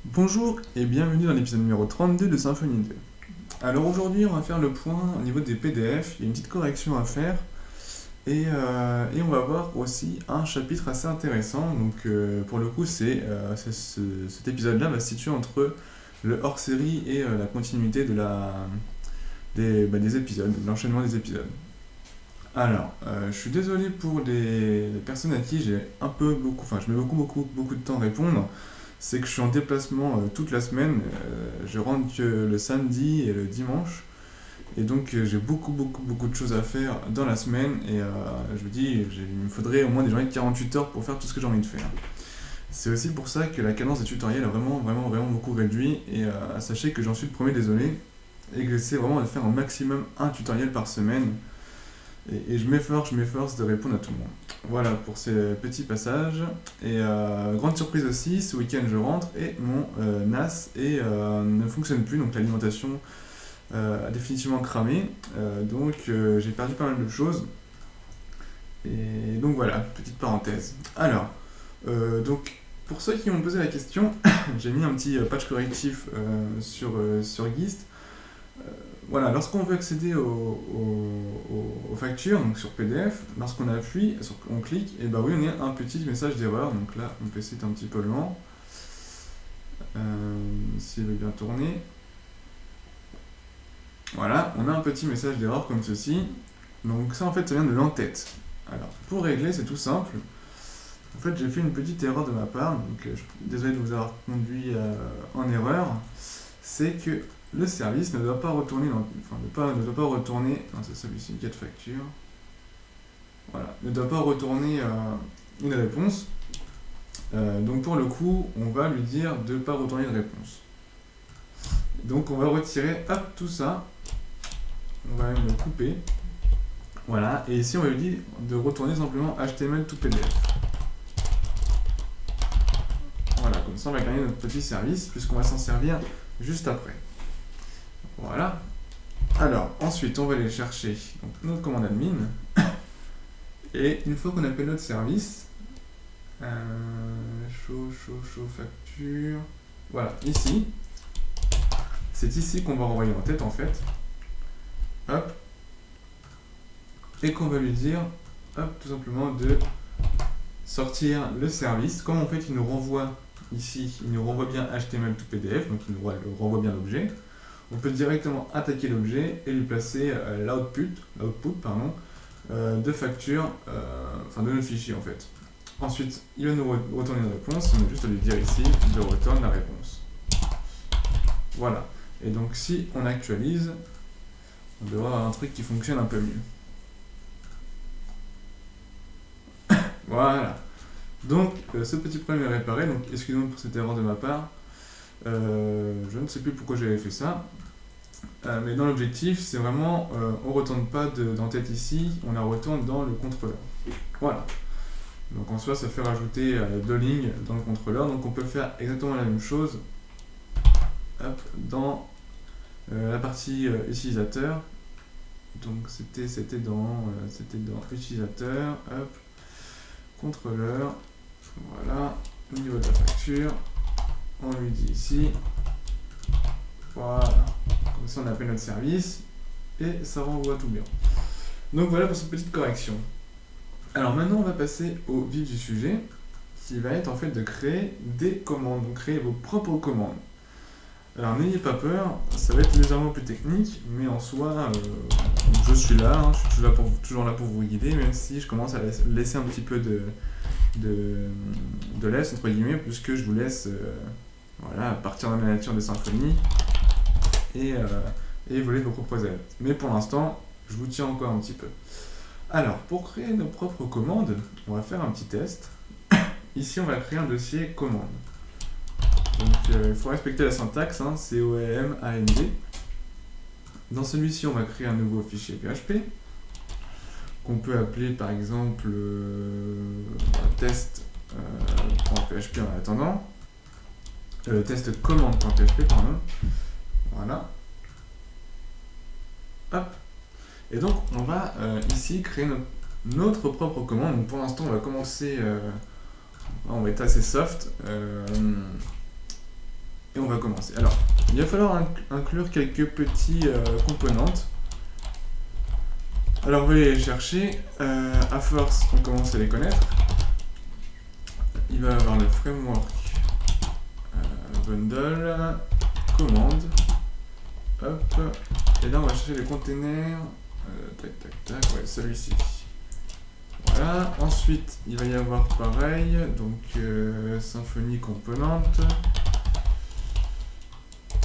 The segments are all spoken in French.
Bonjour et bienvenue dans l'épisode numéro 32 de Symfony 2. Alors aujourd'hui on va faire le point au niveau des PDF, il y a une petite correction à faire et on va voir aussi un chapitre assez intéressant. Donc pour le coup cet épisode-là va se situer entre le hors-série et la continuité des épisodes, de l'enchaînement des épisodes. Alors, je suis désolé pour les personnes à qui j'ai un peu beaucoup, enfin je mets beaucoup de temps à répondre. C'est que je suis en déplacement toute la semaine. Je rentre que le samedi et le dimanche. Et donc j'ai beaucoup de choses à faire dans la semaine. Et je me dis, il me faudrait au moins des journées de 48 heures pour faire tout ce que j'ai envie de faire. C'est aussi pour ça que la cadence des tutoriels a vraiment beaucoup réduit. Et sachez que j'en suis le premier désolé. Et que j'essaie vraiment de faire un maximum un tutoriel par semaine. Et je m'efforce de répondre à tout le monde. Voilà pour ces petits passages. Et grande surprise aussi, ce week-end je rentre et mon NAS ne fonctionne plus, donc l'alimentation a définitivement cramé. Donc j'ai perdu pas mal de choses. Et donc voilà, petite parenthèse. Alors, donc pour ceux qui m'ont posé la question, j'ai mis un petit patch correctif sur Gist. Voilà, lorsqu'on veut accéder aux factures, donc sur PDF, lorsqu'on appuie, on clique, et bah oui, on a un petit message d'erreur. Donc là, mon PC est un petit peu lent. S'il veut bien tourner. Voilà, on a un petit message d'erreur comme ceci. Donc ça, en fait, ça vient de l'entête. Alors, pour régler, c'est tout simple. En fait, j'ai fait une petite erreur de ma part, donc désolé de vous avoir conduit en erreur. C'est que le service ne doit pas retourner ne doit pas retourner, non c'est celui-ci, get facture, voilà, ne doit pas retourner une réponse. Donc pour le coup, on va lui dire de ne pas retourner de réponse. Donc on va retirer, hop, tout ça, on va même le couper, voilà, et ici on va lui dire de retourner simplement HTML to PDF. Voilà, comme ça on va gagner notre petit service, puisqu'on va s'en servir juste après. Voilà. Alors, ensuite, on va aller chercher donc, notre commande admin. Et une fois qu'on appelle notre service, show facture. Voilà, ici. C'est ici qu'on va renvoyer en tête en fait. Hop. Et qu'on va lui dire, hop, tout simplement de sortir le service. Comme en fait, il nous renvoie ici, il nous renvoie bien HTML to PDF, donc il nous renvoie bien l'objet. On peut directement attaquer l'objet et lui placer l'output de facture, de notre fichier en fait. Ensuite, il va nous retourner une réponse, on a juste à lui dire ici de return la réponse. Voilà. Et donc si on actualise, on devrait avoir un truc qui fonctionne un peu mieux. Voilà. Donc ce petit problème est réparé, donc excusez-moi pour cette erreur de ma part. Je ne sais plus pourquoi j'avais fait ça. Mais dans l'objectif, c'est vraiment, on ne retourne pas d'entête ici, on la retourne dans le contrôleur. Voilà. Donc en soi, ça fait rajouter deux lignes dans le contrôleur. Donc on peut faire exactement la même chose hop, dans la partie utilisateur. Donc c'était dans utilisateur, hop, contrôleur. Voilà, au niveau de la facture, on lui dit ici. Voilà, comme ça on appelle notre service et ça renvoie tout bien. Donc voilà pour cette petite correction. Alors maintenant on va passer au vif du sujet qui va être en fait de créer des commandes, donc créer vos propres commandes. Alors n'ayez pas peur, ça va être légèrement plus technique, mais en soi je suis là, hein, je suis toujours là pour vous guider, même si je commence à laisser un petit peu de laisse entre guillemets, puisque je vous laisse voilà, partir dans la nature des symphonies et voler vos propres ailes. Mais pour l'instant, je vous tiens encore un petit peu. Alors, pour créer nos propres commandes, on va faire un petit test. Ici, on va créer un dossier commande. Donc, il faut respecter la syntaxe, hein, C-O-M-A-N-D. Dans celui-ci, on va créer un nouveau fichier PHP, qu'on peut appeler par exemple test.php en attendant. Test commande.php, pardon. Voilà. Hop. Et donc, on va ici créer notre propre commande. Donc, pour l'instant, on va commencer. On va être assez soft. va commencer. Alors, il va falloir inclure quelques petits componentes. Alors, vous allez les chercher. À force, on commence à les connaître. Il va y avoir le framework, bundle, commande. Hop. Et là, on va chercher les containers. Tac, tac, tac. Ouais, celui-ci. Voilà. Ensuite, il va y avoir pareil. Donc, Symfony componente.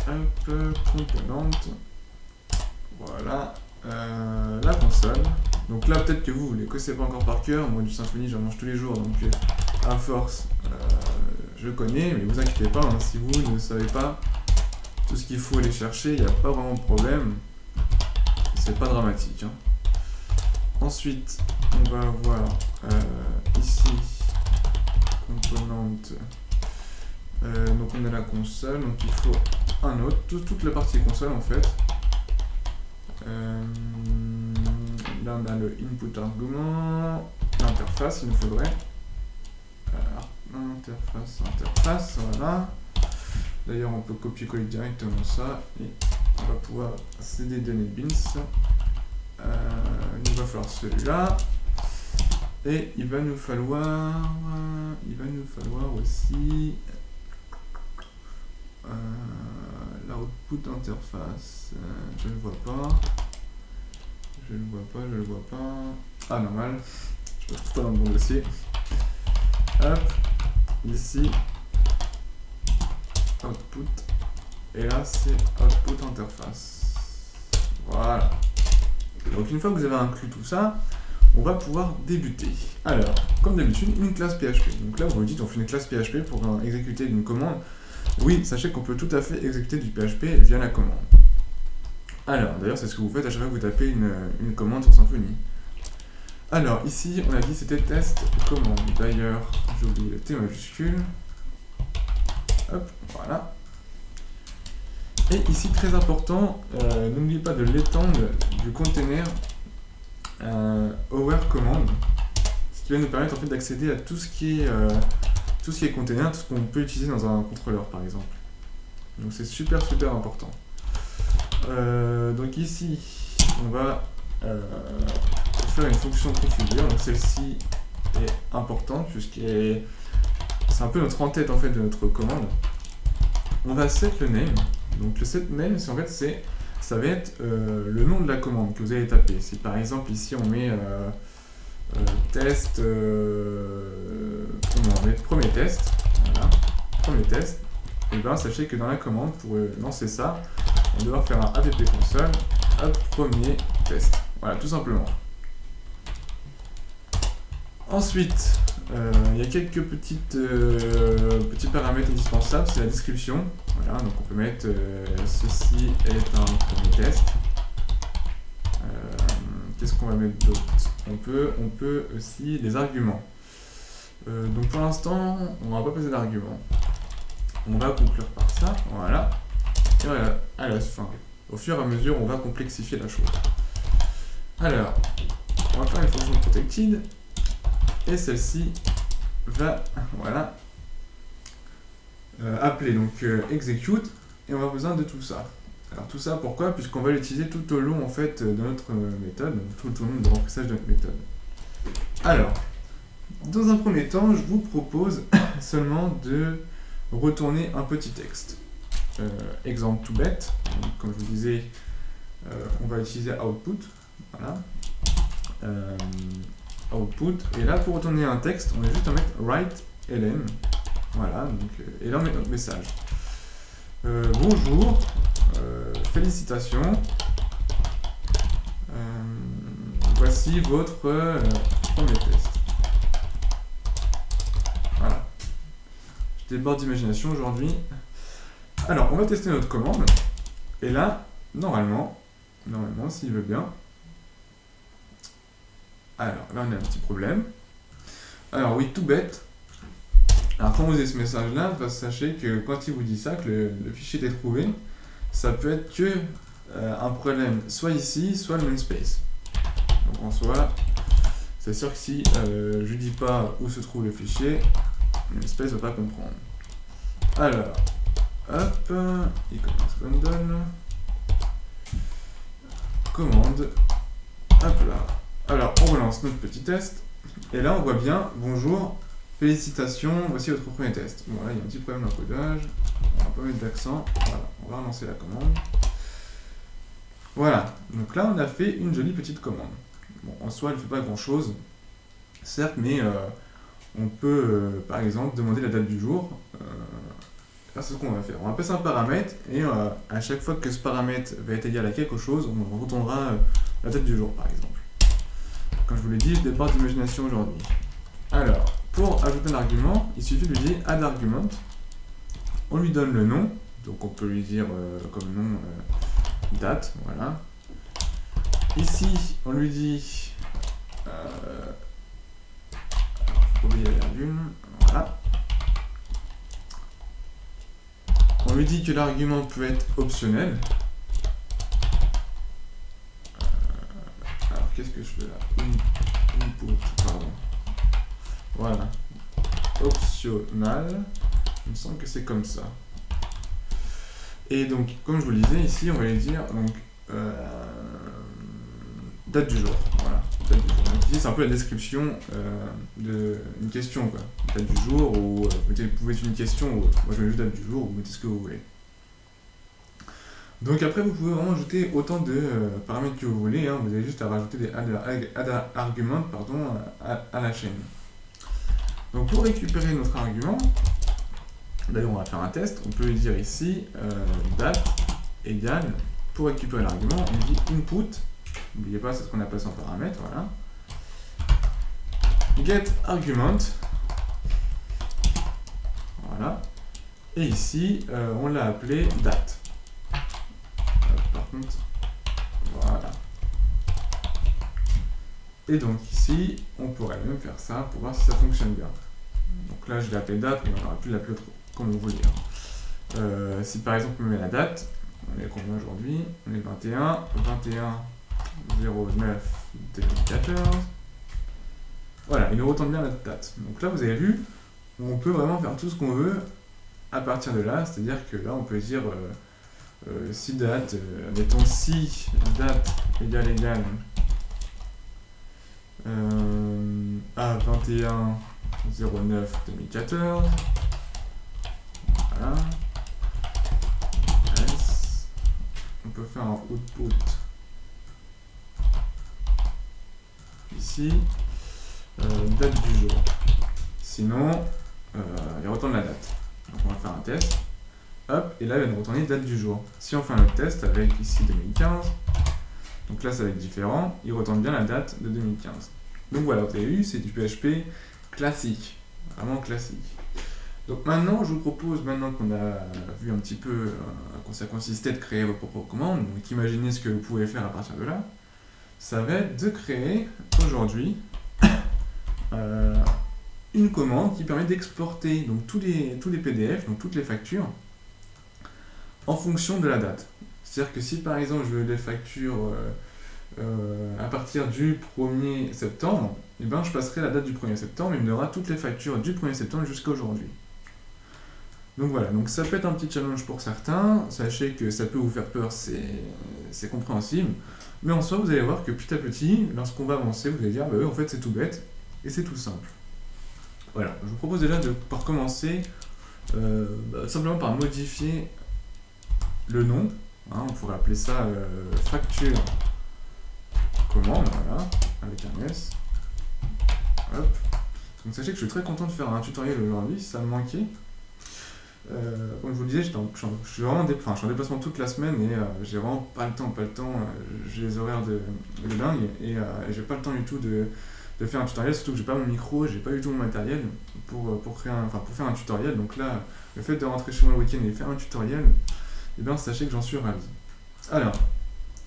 Hop, componente. Voilà. La console. Donc là, peut-être que vous ne les connaissez pas encore par cœur. Moi, du Symfony, j'en mange tous les jours. Donc, à force, je connais. Mais vous inquiétez pas, hein, si vous ne savez pas tout ce qu'il faut aller chercher, il n'y a pas vraiment de problème. C'est pas dramatique. Hein. Ensuite, on va avoir ici componente. Donc on a la console, donc il faut un autre, toute la partie console en fait. Là on a le input argument, l'interface, il nous faudrait. Interface, voilà. D'ailleurs on peut copier-coller directement ça et on va pouvoir céder données bins. Il va falloir celui-là. Et il va nous falloir aussi l'output interface. Je ne le vois pas. Ah, normal. Je ne me trouve pas dans le bon dossier. Hop. Ici. Output. Et là, c'est output interface. Voilà. Donc, une fois que vous avez inclus tout ça, on va pouvoir débuter. Alors, comme d'habitude, une classe PHP. Donc là, vous me dites, on fait une classe PHP pour exécuter une commande. Oui, sachez qu'on peut tout à fait exécuter du PHP via la commande. Alors, d'ailleurs, c'est ce que vous faites à chaque fois que vous tapez une commande sur Symfony. Alors, ici, on a dit c'était test commande. D'ailleurs, j'ai oublié le T majuscule. Hop, voilà. Et ici, très important, n'oubliez pas de l'étendre du container aware command, ce qui va nous permettre en fait d'accéder à tout ce qui est container, tout ce qu'on peut utiliser dans un contrôleur par exemple. Donc c'est super important. Donc ici, on va faire une fonction configure. Donc celle-ci est importante puisqu'elle c'est un peu notre en-tête en fait de notre commande. On va set le name. Donc le set name, ça va être le nom de la commande que vous allez taper. Si par exemple ici on met test, on met premier test, voilà, premier test, et bien sachez que dans la commande, pour lancer ça, on va devoir faire un app console, hop, premier test. Voilà, tout simplement. Ensuite, il y a quelques petits paramètres indispensables, c'est la description. Voilà, donc on peut mettre ceci est un premier test. Qu'est-ce qu'on va mettre d'autre? On peut aussi des arguments. Donc pour l'instant, on ne va pas passer d'arguments. On va conclure par ça, voilà. Et voilà, à la fin, au fur et à mesure, on va complexifier la chose. Alors, on va faire une fonction protected. Et celle-ci va, voilà, appeler donc execute, et on va besoin de tout ça. Alors tout ça pourquoi? Puisqu'on va l'utiliser tout au long en fait de notre méthode, donc tout au long de remplissage de notre méthode. Alors, dans un premier temps, je vous propose seulement de retourner un petit texte. Exemple tout bête, donc, comme je vous disais, on va utiliser output, voilà. Output, et là pour retourner un texte, on va juste en mettre write ln, voilà, donc, et là on met notre message. Bonjour, félicitations, voici votre premier test. Voilà, je déborde d'imagination aujourd'hui. Alors on va tester notre commande, et là, normalement, s'il veut bien. Alors là on a un petit problème. Alors oui, tout bête. Alors quand vous avez ce message là, sachez que quand il vous dit ça, que le fichier est trouvé, ça peut être que un problème soit ici, soit le namespace. Donc en soi, c'est sûr que si je dis pas où se trouve le fichier, le namespace ne va pas comprendre. Alors, Hop, e-commerce bundle. Commande. Hop là. Alors, on relance notre petit test. Et là, on voit bien, bonjour, félicitations, voici votre premier test. Bon, là, il y a un petit problème d'encodage. On va pas mettre d'accent. Voilà, on va relancer la commande. Voilà, donc là, on a fait une jolie petite commande. Bon, en soi, elle ne fait pas grand-chose, certes, mais on peut, par exemple, demander la date du jour. C'est ce qu'on va faire. On va passer un paramètre, et à chaque fois que ce paramètre va être égal à quelque chose, on retournera la date du jour, par exemple. Comme je vous l'ai dit, je départ d'imagination aujourd'hui. Alors, pour ajouter un argument, il suffit de lui dire add argument. On lui donne le nom, donc on peut lui dire comme nom date, voilà. Ici, on lui dit faut oublier la virgule, voilà. On lui dit que l'argument peut être optionnel. Alors, qu'est-ce que je fais là? Input, pardon. Voilà. Optional. Il me semble que c'est comme ça. Et donc, comme je vous le disais, ici, on va lui dire donc, date du jour. Voilà, date du jour. Donc ici, c'est un peu la description d'une question, quoi. Date du jour, ou vous pouvez mettre une question, ou moi je mets juste date du jour, ou vous mettez ce que vous voulez. Donc après, vous pouvez vraiment ajouter autant de paramètres que vous voulez. Hein. Vous avez juste à rajouter des add arguments à la chaîne. Donc pour récupérer notre argument, d'ailleurs on va faire un test, on peut lui dire ici date égale, pour récupérer l'argument, on lui dit input, n'oubliez pas c'est ce qu'on appelle son paramètre, voilà. Get argument, voilà, et ici on l'a appelé date. Par contre, voilà. Et donc ici, on pourrait même faire ça pour voir si ça fonctionne bien. Donc là je l'ai appelé date, mais on aurait pu l'appeler comme on voulait. Si par exemple on met la date, on est combien aujourd'hui? On est 21 09 2014. Voilà, il nous retourne bien la date. Donc là vous avez vu, on peut vraiment faire tout ce qu'on veut à partir de là, c'est-à-dire que là on peut dire si date, mettons si date égale à 21 09 2014. Voilà. S. On peut faire un output ici, date du jour. Sinon, il retourne la date. Donc on va faire un test. Hop, et là il va nous retourner date du jour. Si on fait un autre test avec ici 2015, donc là ça va être différent, il retourne bien la date de 2015. Donc voilà, vous avez vu, c'est du PHP classique, vraiment classique. Donc maintenant, je vous propose, maintenant qu'on a vu un petit peu à quoi ça consistait de créer vos propres commandes, donc imaginez ce que vous pouvez faire à partir de là, ça va être de créer aujourd'hui une commande qui permet d'exporter donc tous les PDF, donc toutes les factures, en fonction de la date. C'est-à-dire que si par exemple je veux des factures à partir du 1er septembre, et ben, je passerai la date du 1er septembre et il me donnera toutes les factures du 1er septembre jusqu'à aujourd'hui. Donc voilà, donc ça peut être un petit challenge pour certains, sachez que ça peut vous faire peur, c'est compréhensible, mais en soi vous allez voir que petit à petit, lorsqu'on va avancer, vous allez dire bah oui, en fait c'est tout bête et c'est tout simple. Voilà, je vous propose déjà de pouvoir commencer simplement par modifier le nom, hein, on pourrait appeler ça facture commande, voilà, avec un S. Hop. Donc sachez que je suis très content de faire un tutoriel aujourd'hui, ça me manquait. Comme je vous le disais, je suis vraiment je suis en déplacement toute la semaine et j'ai vraiment pas le temps, j'ai les horaires de dingue et j'ai pas le temps du tout de faire un tutoriel, surtout que j'ai pas mon micro, j'ai pas du tout mon matériel pour faire un tutoriel. Donc là, le fait de rentrer chez moi le week-end et faire un tutoriel, et bien sachez que j'en suis ravi. Alors,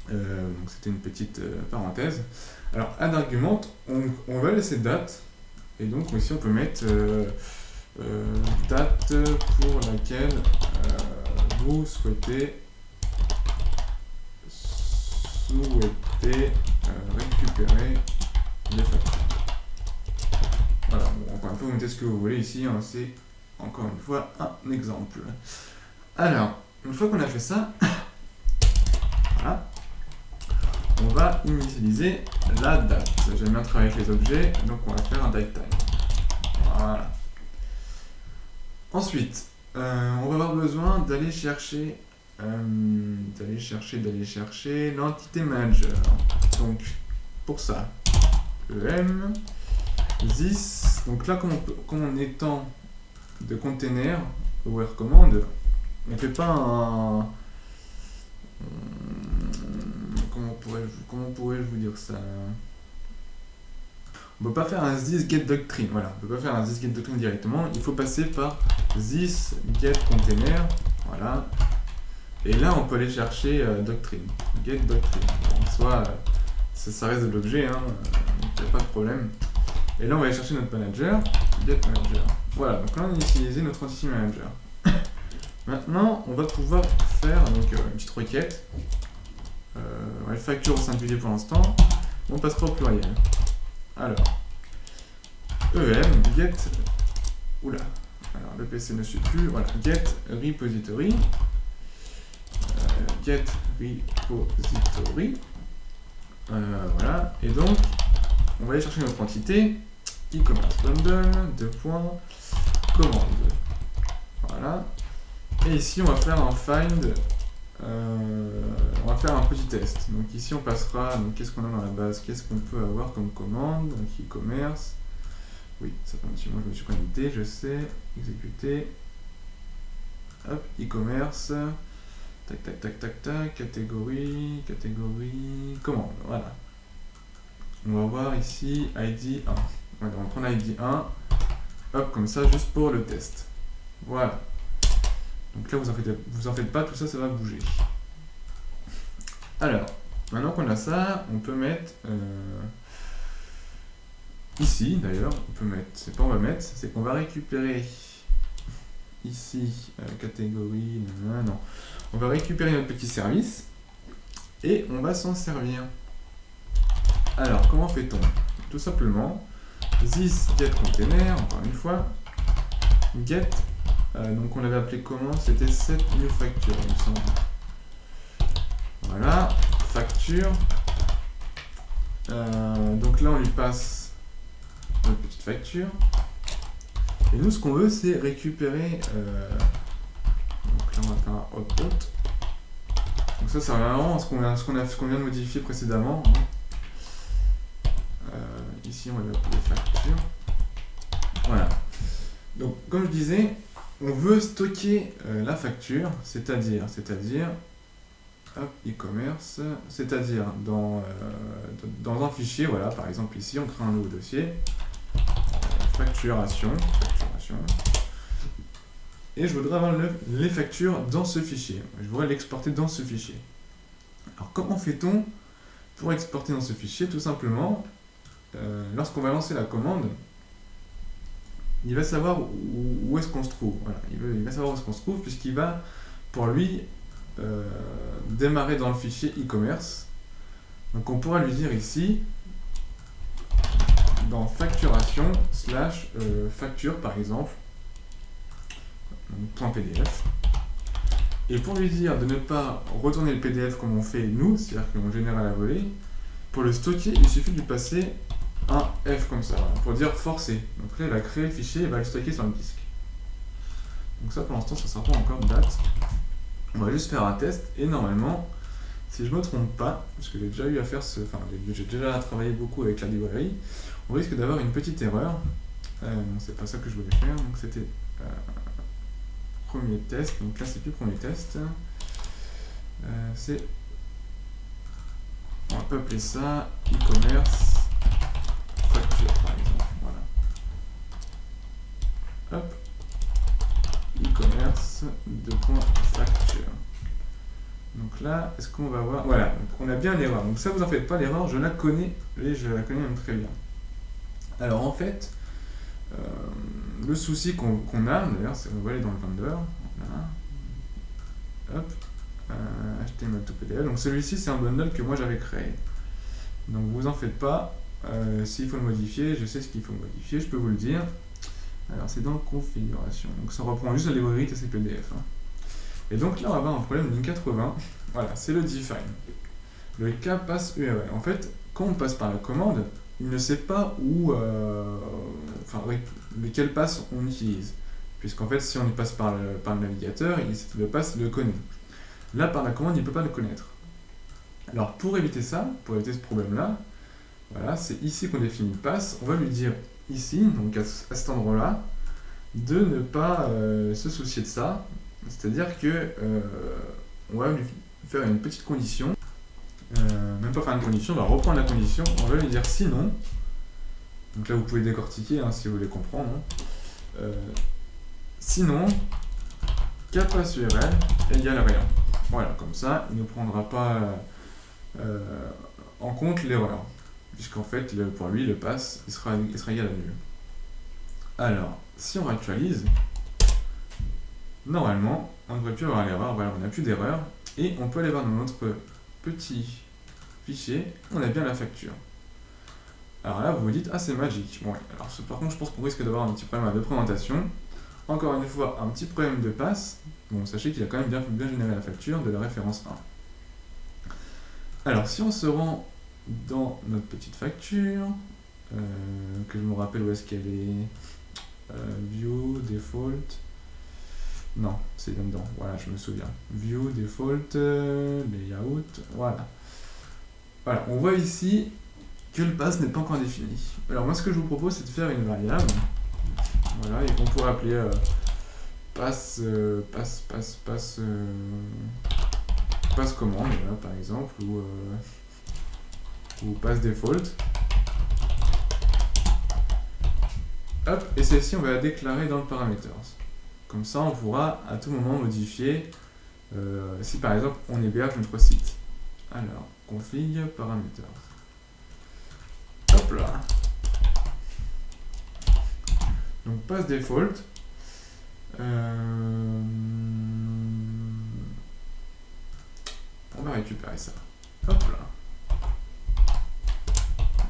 donc c'était une petite parenthèse. Alors, add argument, on va laisser date, et donc ici on peut mettre date pour laquelle vous souhaitez récupérer les factures. Voilà, bon, encore une fois, vous mettez ce que vous voulez ici, hein, c'est encore une fois un exemple. Alors, une fois qu'on a fait ça, voilà, on va initialiser la date. J'aime bien travailler avec les objets, donc on va faire un datetime. Voilà. Ensuite, on va avoir besoin d'aller chercher l'entité manager. Donc, pour ça, em this. Donc là, comme on étend de container where command, on ne fait pas un. Comment pourrais-je vous dire ça? On ne peut pas faire un this get doctrine. Voilà, on ne peut pas faire un this get doctrine directement. Il faut passer par this get container. Voilà. Et là, on peut aller chercher doctrine. Get doctrine. En soi, ça reste de l'objet, hein, donc il n'y a pas de problème. Et là, on va aller chercher notre manager. Get manager. Voilà, donc là, on a utilisé notre entity manager. Maintenant, on va pouvoir faire donc, une petite requête. On va le facture au singulier pour l'instant. On passera au pluriel. Alors, get. Oula. Alors, le PC ne suit plus. Voilà, get repository. Get repository. Voilà. Et donc, on va aller chercher notre entité. E-commerce bundle. Commande. Voilà. Et ici, on va faire un find. On va faire un petit test. Donc ici, on passera. Donc qu'est-ce qu'on a dans la base? Qu'est-ce qu'on peut avoir comme commande? Donc e-commerce. Oui, ça fait un petit moment que je me suis connecté. Je sais. Exécuter. Hop, e-commerce. Tac, tac, tac, tac, tac. Catégorie. Commande. Voilà. On va voir ici ID 1. Voilà, on va prendre ID 1. Hop, comme ça, juste pour le test. Voilà. Donc là, vous en faites pas, tout ça, ça va bouger. Alors, maintenant qu'on a ça, on peut mettre ici, d'ailleurs, on peut mettre, c'est pas on va mettre, c'est qu'on va récupérer ici, catégorie, non, on va récupérer notre petit service et on va s'en servir. Alors, comment fait-on? Tout simplement, this get container, encore une fois, get. Donc on l'avait appelé comment? C'était set new facture, il me semble. Voilà, facture. Donc là on lui passe notre petite facture. Et nous ce qu'on veut c'est récupérer. Donc là on va faire un hot. Donc ça c'est vraiment ce qu'on vient de modifier précédemment. Ici on va l'appeler facture. Voilà. Donc comme je disais, on veut stocker la facture, c'est-à-dire hop, e-commerce, c'est-à-dire dans un fichier, voilà, par exemple ici, on crée un nouveau dossier, facturation, et je voudrais avoir les factures dans ce fichier, je voudrais l'exporter dans ce fichier. Alors comment fait-on pour exporter dans ce fichier? Tout simplement, lorsqu'on va lancer la commande, il va savoir où est-ce qu'on se trouve. Voilà. Il va savoir où est-ce qu'on se trouve puisqu'il va, pour lui, démarrer dans le fichier e-commerce. Donc on pourra lui dire ici, dans facturation / facture par exemple, donc, .pdf. Et pour lui dire de ne pas retourner le PDF comme on fait nous, c'est-à-dire qu'on génère à la volée, pour le stocker, il suffit de lui passer un F comme ça, pour dire forcer. Donc là, il va créer le fichier et va le stocker sur le disque. Donc ça, pour l'instant, ça ne sert pas encore de date. On va juste faire un test, et normalement, si je ne me trompe pas, parce que j'ai déjà eu à faire j'ai déjà travaillé beaucoup avec la librairie, on risque d'avoir une petite erreur. C'est pas ça que je voulais faire, donc c'était premier test, donc là c'est plus premier test. On va appeler ça e-commerce facture par exemple, voilà. Hop, e-commerce facture. Donc là, est-ce qu'on va voir? Voilà, donc on a bien l'erreur. Donc ça, vous en faites pas, l'erreur, je la connais, et je la connais même très bien. Alors en fait, le souci qu'on a, d'ailleurs, c'est qu'on va aller dans le vendeur, voilà. Hop, HTML to PDF. Donc celui-ci, c'est un bundle que moi j'avais créé. Donc vous en faites pas. S'il faut le modifier, je sais ce qu'il faut modifier, je peux vous le dire. Alors c'est dans configuration. Donc ça reprend juste la librairie TCPDF. Hein. Et donc là, on va avoir un problème de ligne 80. Voilà, c'est le define. Le cas passe URL. En fait, quand on passe par la commande, il ne sait pas où, enfin, lequel passe on utilise. Puisqu'en fait, si on y passe par le navigateur, le passe le connaît. Là, par la commande, il ne peut pas le connaître. Alors, pour éviter ça, pour éviter ce problème-là, voilà, c'est ici qu'on définit le pass. On va lui dire ici, donc à cet endroit-là, de ne pas se soucier de ça. C'est-à-dire que on va lui faire une petite condition. Même pas faire une condition, on va reprendre la condition. On va lui dire sinon. Donc là, vous pouvez décortiquer hein, si vous voulez comprendre. Sinon, capace URL égale rien. Voilà, comme ça, il ne prendra pas en compte l'erreur. Puisqu'en fait, pour lui, le pass, il sera égal à nul. Alors, si on réactualise, normalement, on ne devrait plus avoir l'erreur. Voilà, on n'a plus d'erreur. Et on peut aller voir dans notre petit fichier, on a bien la facture. Alors là, vous vous dites, ah, c'est magique. Bon, alors par contre, je pense qu'on risque d'avoir un petit problème de présentation. Encore une fois, un petit problème de passe. Bon, sachez qu'il a quand même bien généré la facture de la référence 1. Alors, si on se rend dans notre petite facture, que je me rappelle où est-ce qu'elle est, View, Default, non, c'est là-dedans, voilà, je me souviens. View, Default, Layout, voilà. Voilà, on voit ici que le pass n'est pas encore défini. Alors moi, ce que je vous propose, c'est de faire une variable, voilà, et qu'on pourrait appeler pass commande, voilà, par exemple, ou pass default. Hop, et celle-ci, on va la déclarer dans le parameters. Comme ça, on pourra à tout moment modifier si par exemple on héberge notre site. Alors, config parameters. Hop là. Donc pass default. On va récupérer ça. Hop là.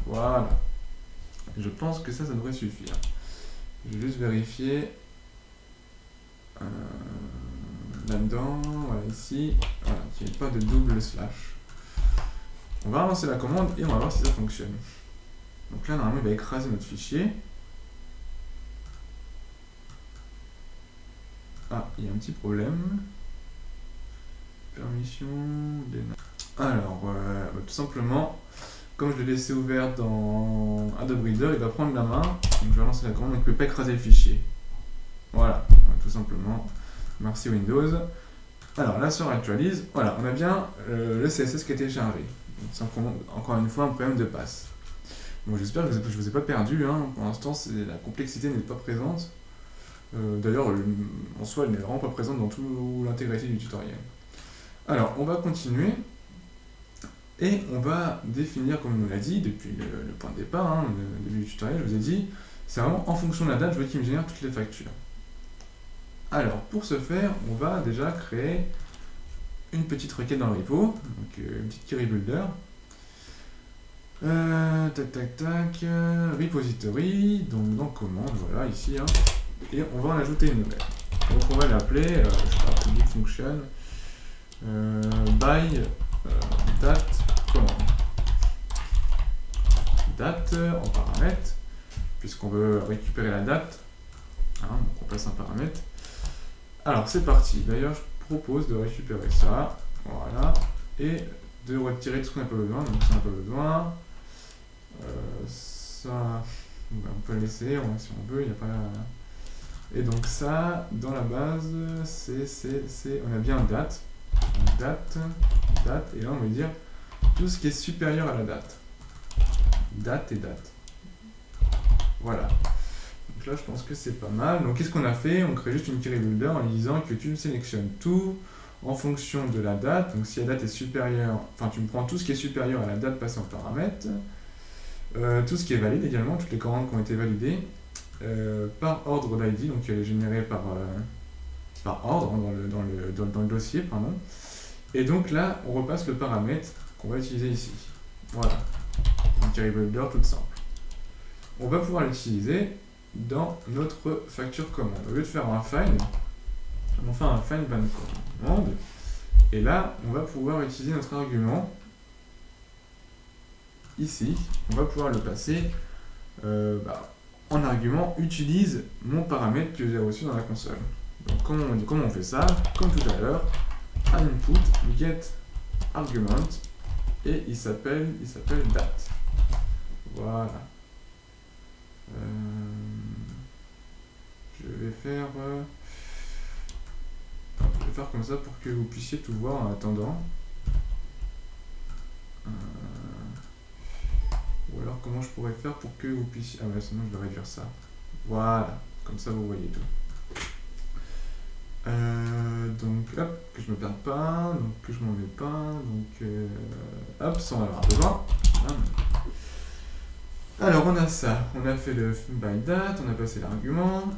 Voilà. Je pense que ça devrait suffire. Je vais juste vérifier. Là-dedans, voilà, ici, voilà, qu'il n'y ait pas de double slash. On va relancer la commande et on va voir si ça fonctionne. Donc là, normalement, il va écraser notre fichier. Ah, il y a un petit problème. Permission. Alors, tout simplement, comme je l'ai laissé ouvert dans Adobe Reader, il va prendre la main. Donc je vais relancer la commande, donc il ne peut pas écraser le fichier. Voilà, tout simplement. Merci Windows. Alors là, si on actualise, voilà, on a bien le CSS qui a été chargé. Donc, simplement, encore une fois, un problème de passe. Bon, j'espère que je ne vous ai pas perdu. Hein. Pour l'instant, la complexité n'est pas présente. D'ailleurs, en soi, elle n'est vraiment pas présente dans toute l'intégralité du tutoriel. Alors, on va continuer. Et on va définir, comme on nous l'a dit, depuis le point de départ, hein, le début du tutoriel, je vous ai dit, c'est vraiment en fonction de la date, je veux qu'il me génère toutes les factures. Alors, pour ce faire, on va déjà créer une petite requête dans le repo, donc une petite query builder. Repository, donc dans commande, voilà, ici, hein, et on va en ajouter une nouvelle. Donc on va l'appeler, je sais pas, public function, by date commande. Date en paramètre, puisqu'on veut récupérer la date, hein, donc on passe un paramètre. Alors c'est parti, d'ailleurs je propose de récupérer ça, voilà, et de retirer tout ce qu'on n'a pas besoin, donc ça n'a pas besoin, ça on peut laisser, si on veut, il n'y a pas... Et donc ça, dans la base, on a bien date, date, et là on va dire tout ce qui est supérieur à la date. Date et date. Voilà. Donc là, je pense que c'est pas mal. Donc qu'est-ce qu'on a fait? On crée juste une query builder en lui disant que tu sélectionnes tout en fonction de la date. Donc si la date est supérieure, enfin tu me prends tout ce qui est supérieur à la date passée en paramètre, tout ce qui est valide également, toutes les commandes qui ont été validées, par ordre d'ID, donc elle est générée par ordre dans le dossier, pardon. Et donc là, on repasse le paramètre qu'on va utiliser ici. Voilà, une query builder toute simple. On va pouvoir l'utiliser dans notre facture commande. Au lieu de faire un find, on fait un find by command. commande. Et là, on va pouvoir utiliser notre argument. Ici, on va pouvoir le passer en argument utilise mon paramètre que j'ai reçu dans la console. Donc comment on fait ça? Comme tout à l'heure, un input get argument et il s'appelle date. Voilà. Je vais faire comme ça pour que vous puissiez tout voir en attendant. Ou alors comment je pourrais faire pour que vous puissiez... Ah ouais, sinon je vais réduire ça. Voilà, comme ça vous voyez tout. Donc hop, que je me perde pas, donc que je m'en vais pas, donc hop, ça on va avoir besoin. Alors on a ça, on a fait le by date, on a passé l'argument.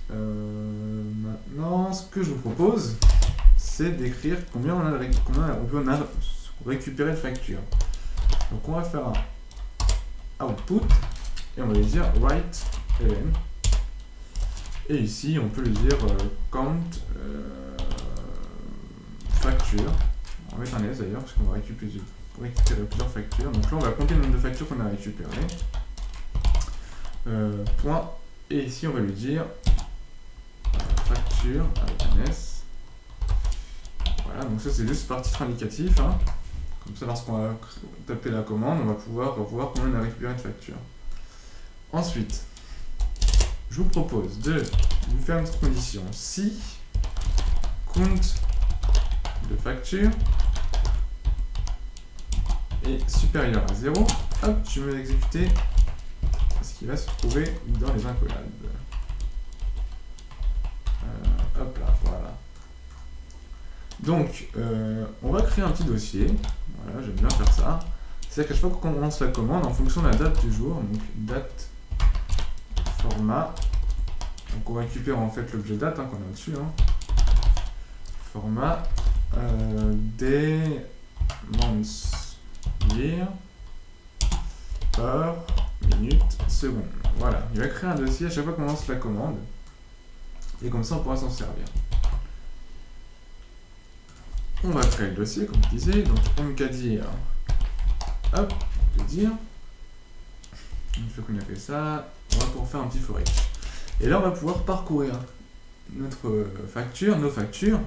Maintenant, ce que je vous propose, c'est d'écrire combien on peut récupérer de factures. Donc on va faire un output et on va lui dire write ln. Et ici, on peut lui dire count facture. On va mettre un S d'ailleurs, parce qu'on va récupérer plusieurs factures. Donc là, on va compter le nombre de factures qu'on a récupérées. Point. Et ici, on va lui dire facture avec un S. Voilà, donc ça, c'est juste par titre indicatif. Hein. Comme ça, lorsqu'on va taper la commande, on va pouvoir voir combien on a récupéré de factures. Ensuite, je vous propose de lui faire une petite condition. Si compte de facture est supérieur à 0, hop, je vais l'exécuter ce qui va se trouver dans les incollables. Hop là, voilà. Donc, on va créer un petit dossier. Voilà, j'aime bien faire ça. C'est qu'à chaque fois qu'on lance la commande, en fonction de la date du jour, donc date format, donc on récupère en fait l'objet date qu'on a au-dessus, hein. Format day, month, year, heure, minute, seconde. Voilà, il va créer un dossier à chaque fois qu'on lance la commande, et comme ça on pourra s'en servir. On va créer le dossier, comme je disais, donc mkdir, hop, je vais dire, une fois qu'on a fait ça, on va pouvoir faire un petit for each. Et là, on va pouvoir parcourir notre facture, nos factures.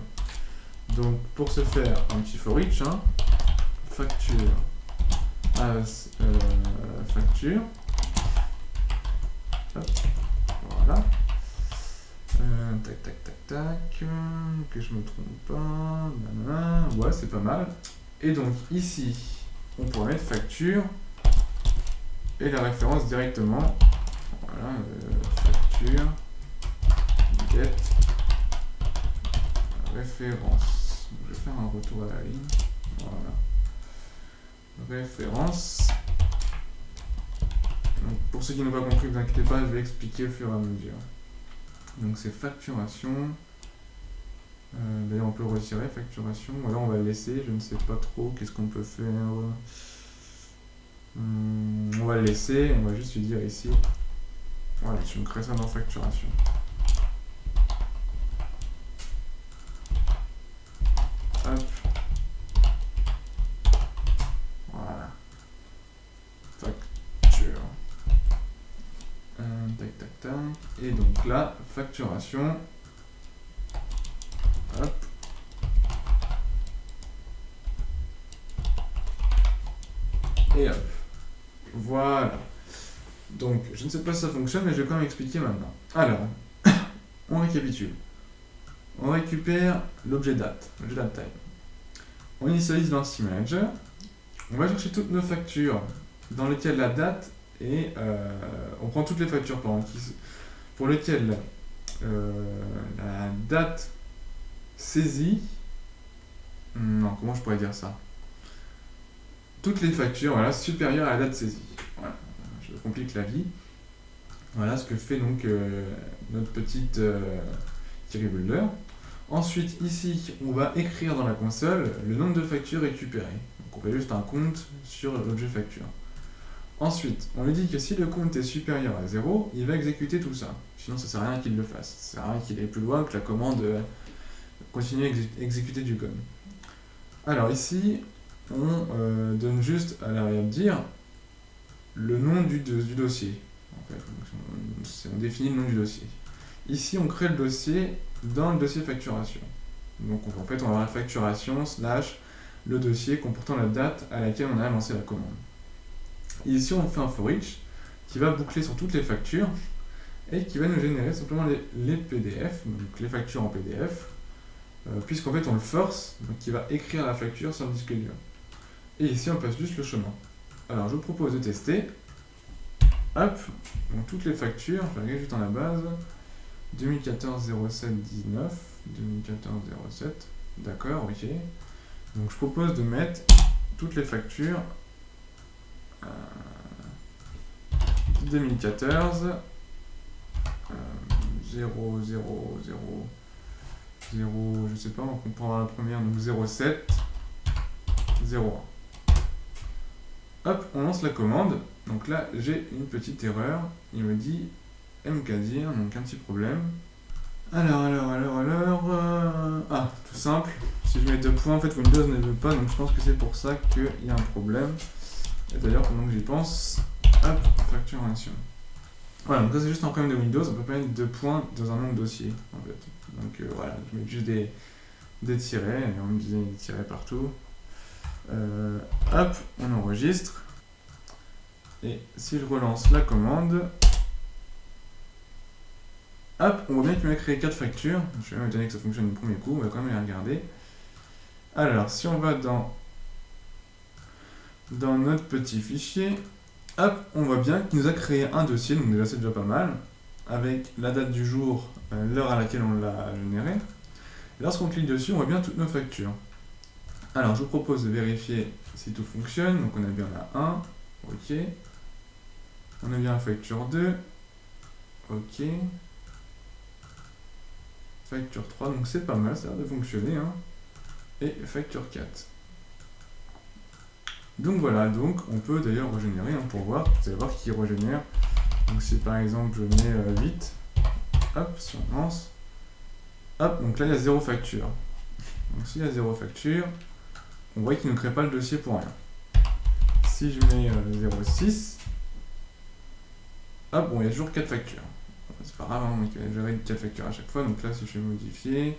Donc, pour ce faire, un petit for each, hein, facture as facture. Hop, voilà. Tac, tac, tac, tac. Que je me trompe pas. Nanana. Ouais, c'est pas mal. Et donc, ici, on pourrait mettre facture et la référence directement. Voilà, facture, get, référence. Je vais faire un retour à la ligne. Voilà. Référence. Donc, pour ceux qui n'ont pas compris, ne vous inquiétez pas, je vais expliquer au fur et à mesure. Donc c'est facturation. D'ailleurs, on peut retirer facturation. Ou alors on va le laisser, je ne sais pas trop. Qu'est-ce qu'on peut faire? On va le laisser, on va juste lui dire ici. Voilà, je me crée ça dans facturation. Hop. Voilà. Facture. Tac, tac, tac. Et donc là, facturation. Hop. Et hop. Voilà. Donc, je ne sais pas si ça fonctionne, mais je vais quand même expliquer maintenant. Alors, on récapitule. On récupère l'objet date, l'objet date time. On initialise l'entity manager. On va chercher toutes nos factures dans lesquelles la date et on prend toutes les factures pour lesquelles la date saisie. Non, comment je pourrais dire ça? Toutes les factures, voilà, supérieures à la date saisie. Voilà, je complique la vie. Voilà ce que fait donc notre petite query builder. Ensuite, ici, on va écrire dans la console le nombre de factures récupérées. Donc on fait juste un compte sur l'objet facture. Ensuite, on lui dit que si le compte est supérieur à 0, il va exécuter tout ça. Sinon, ça ne sert à rien qu'il le fasse. Ça ne sert à rien qu'il aille plus loin, que la commande continuer à exécuter du code. Alors ici, on donne juste à la variable dir le nom du dossier. En fait. Donc, on définit le nom du dossier. Ici, on crée le dossier dans le dossier facturation. Donc en fait, on va avoir la facturation slash le dossier comportant la date à laquelle on a lancé la commande. Ici, on fait un for each qui va boucler sur toutes les factures et qui va nous générer simplement les PDF, donc les factures en PDF, puisqu'en fait on le force, donc il va écrire la facture sur le disque dur. Et ici on passe juste le chemin. Alors je vous propose de tester. Hop, donc toutes les factures, je vais regarder juste dans la base. 2014 07 19, 2014 07, d'accord, ok. Donc je propose de mettre toutes les factures 2014 0, 0, 0, 0, je sais pas, on comprend la première, donc 07, 01. Hop, on lance la commande. Donc là, j'ai une petite erreur. Il me dit mkdir, donc un petit problème. Alors, ah, tout simple. Si je mets 2 points, en fait, Windows ne veut pas, donc je pense que c'est pour ça qu'il y a un problème. Et d'ailleurs, pendant que j'y pense, hop, facturation. Voilà, donc ça c'est juste un problème de Windows, on peut pas mettre 2 points dans un nom de dossier, en fait. Donc voilà, je mets juste des tirets, et on me disait des tirets partout. Hop, on enregistre. Et si je relance la commande, hop, on voit bien qu'il m'a créé 4 factures. Je suis même étonné que ça fonctionne du premier coup, on va quand même les regarder. Alors, si on va dans notre petit fichier, hop, on voit bien qu'il nous a créé un dossier, donc déjà c'est déjà pas mal, avec la date du jour, l'heure à laquelle on l'a généré. Et lorsqu'on clique dessus, on voit bien toutes nos factures. Alors, je vous propose de vérifier si tout fonctionne. Donc, on a bien la 1, ok. On a bien la facture 2, ok. Facture 3, donc c'est pas mal, ça a l'air de fonctionner, hein. Et facture 4. Donc voilà, donc on peut d'ailleurs régénérer, hein, pour voir, vous allez voir qui régénère. Donc si par exemple je mets 8, hop, si on lance, hop, donc là il y a 0 facture. Donc s'il y a 0 facture, on voit qu'il ne crée pas le dossier pour rien. Si je mets 0,6, hop, bon, il y a toujours 4 factures. C'est pas grave, hein, donc il va gérer 4 factures à chaque fois. Donc là, si je fais modifier,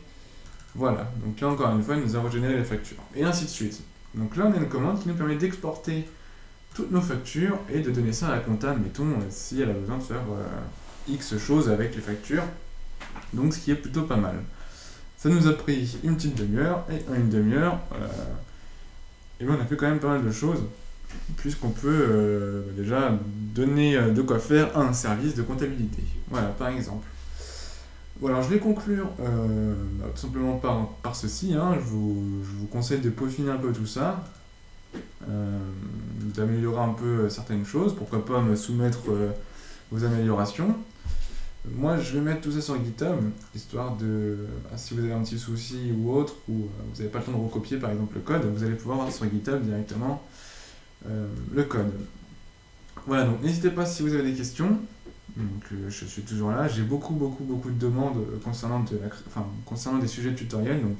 voilà. Donc là, encore une fois, il nous a régénéré les factures. Et ainsi de suite. Donc là, on a une commande qui nous permet d'exporter toutes nos factures et de donner ça à la compta, mettons, si elle a besoin de faire X choses avec les factures. Donc ce qui est plutôt pas mal. Ça nous a pris une petite demi-heure, et en une demi-heure, et bien on a fait quand même pas mal de choses, puisqu'on peut déjà donner de quoi faire à un service de comptabilité. Voilà, par exemple. Bon, alors je vais conclure tout simplement par ceci, hein. Je vous conseille de peaufiner un peu tout ça, d'améliorer un peu certaines choses, pourquoi pas me soumettre vos améliorations. Moi je vais mettre tout ça sur GitHub, histoire de, si vous avez un petit souci ou autre, ou vous n'avez pas le temps de recopier par exemple le code, vous allez pouvoir voir sur GitHub directement le code. Voilà, donc n'hésitez pas si vous avez des questions. Donc je suis toujours là, j'ai beaucoup de demandes concernant des sujets de tutoriel, donc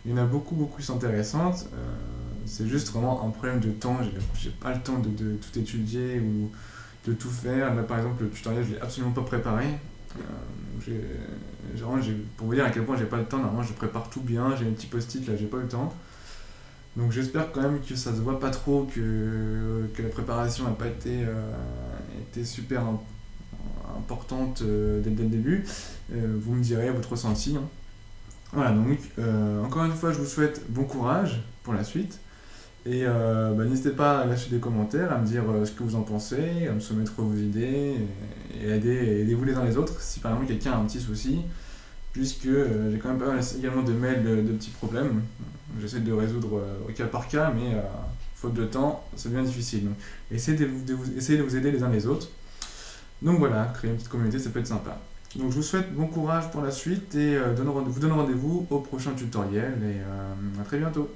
il y en a beaucoup qui sont intéressantes. C'est juste vraiment un problème de temps, j'ai pas le temps de tout étudier ou de tout faire. Là par exemple le tutoriel je l'ai absolument pas préparé. Pour vous dire à quel point j'ai pas le temps, normalement je prépare tout bien, j'ai un petit post-it, là j'ai pas le temps. Donc j'espère quand même que ça se voit pas trop, que la préparation n'a pas été super importante dès le début. Vous me direz votre ressenti, hein. Voilà, donc encore une fois je vous souhaite bon courage pour la suite. Et n'hésitez pas à lâcher des commentaires, à me dire ce que vous en pensez, à me soumettre vos idées, et aidez-vous les uns les autres si par exemple quelqu'un a un petit souci, puisque j'ai quand même pas mal également de mails de petits problèmes. J'essaie de résoudre au cas par cas, mais faute de temps, ça devient difficile. Donc, essayez de vous aider les uns les autres. Donc voilà, créer une petite communauté, ça peut être sympa. Donc je vous souhaite bon courage pour la suite et vous donne rendez-vous au prochain tutoriel et à très bientôt.